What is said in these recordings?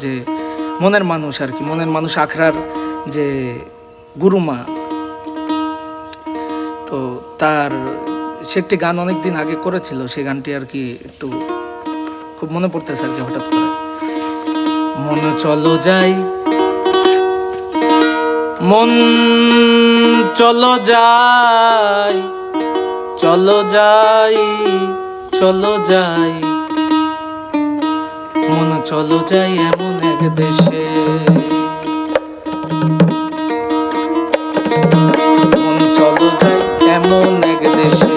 যে মনের মানুষ আর কি, মনের মানুষ আখড়ার যে গুরুমা, তো তার সে একটি গান অনেকদিন আগে করেছিল, সেই গানটি আর কি একটু খুব মনে পড়তেছে আর কি হঠাৎ করে। মন চলো যাই, মন চলো যাই, চলো যাই, চলো যাই, মন চলো যাই এমন এক দেশে, মন চলো যাই এমন এক দেশে,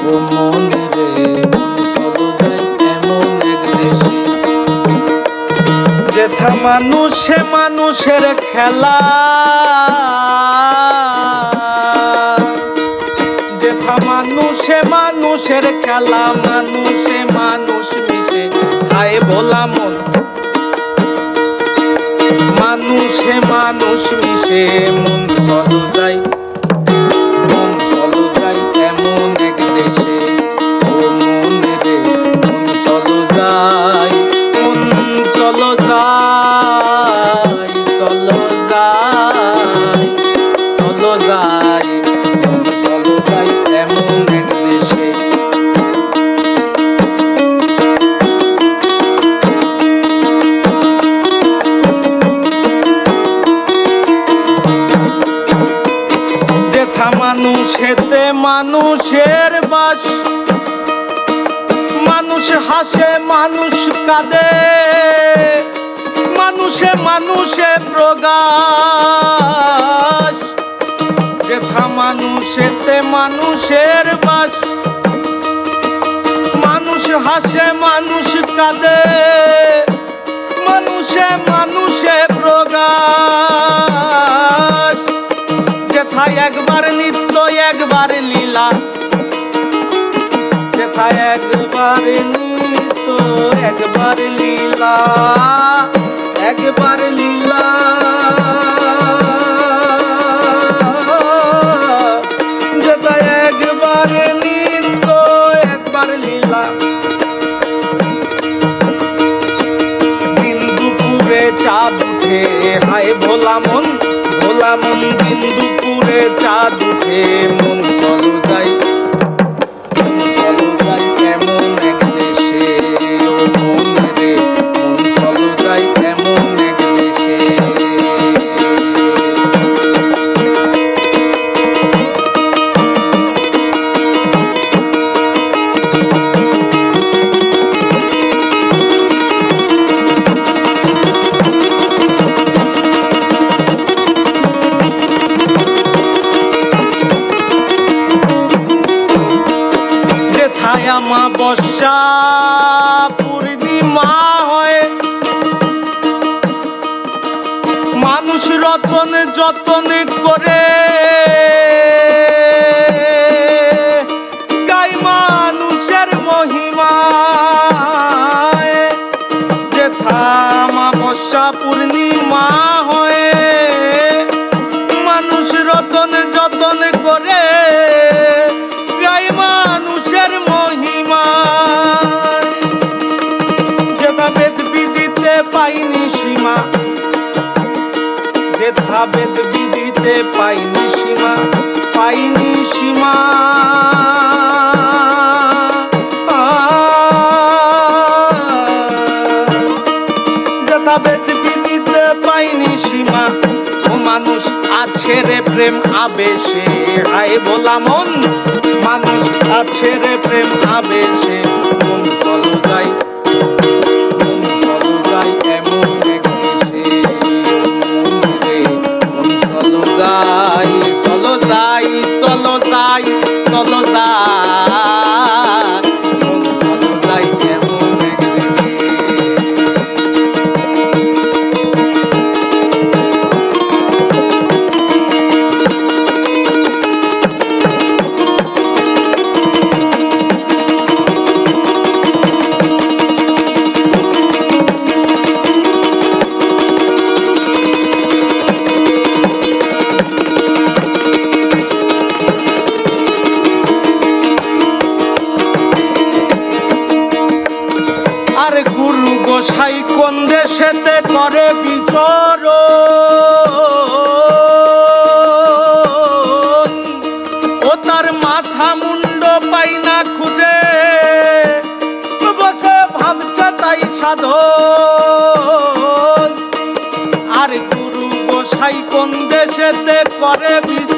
ও মন রে মন চলো যাই এমন এক দেশে, যেথা মানুষে মানুষের খেলা, যেথা মানুষে মানুষের খেলা, মানুষে মানুষ মিশে হায় ভোলা মন, মানুষে মানুষ মিশে মন চলো যাই, মন চলো যাই এমন এক দেশে, ও মন রে মন চলো যাই, মন চলো যাই, চলো যাই, চলো যাই, মন চলো যাই এমন এক দেশে। যেথা মানুষেতে মানুষের বাস, মানুষ হাসে মানুষ কাঁদে, মানুষে মানুষে প্রকাশ, যেথা মানুষেতে মানুষের বাস, মানুষ হাসে মানুষ কাঁদে, মানুষে মানুষে প্রকাশ, যেথায় একবার নিত্য একবার লীলা, যেথায় একবার নিত্য একবার লীলা, একবার লীলা, যেথায় একবার নিত্য একবার লীলা, দিন দুপুরে চাঁদ উঠে হায় ভোলা মন, ভোলা মন দিন দুপুরে চাঁদ উঠে, মন চলো যাই, মন চলো যাই এমন এক দেশে, ও মন রে মন চলো যাই এমন এক দেশে। অমাবস্যা পূর্ণিমা হয়, মানুষ রতন যতন করে গাই মানুষের মহিমা, যেথা অমাবস্যা পূর্ণিমা হয়, মানুষ রতন যতন করে গাই মানুষের মহিমা, যেথা বেদ বিদিতে পাইনি সীমা, যেথা বেদ বিদিতে পাইনি সীমা, পাইনি সীমা, যেথা বেদ বিদিতে পাইনি সীমা, ও মানুষ আছে রে প্রেম আবেশে হায় ভোলা মন, মানুষ আছে রে প্রেম আবেশে, মন চলো যাই, মন চলো যাই এমন এক দেশে, মন রে মন চলো যাই, চলো যাই, চলো যাই, চলো যাই, মন চলো যাই এমন এক দেশে। দেশেতে করে বিচরণ, ও তার মাথা মুন্ড পাই না খুঁজে, বসে ভাবছে তাই সাধন। আর গুরু গোসাই কোন দেশেতে করে বিচরণ,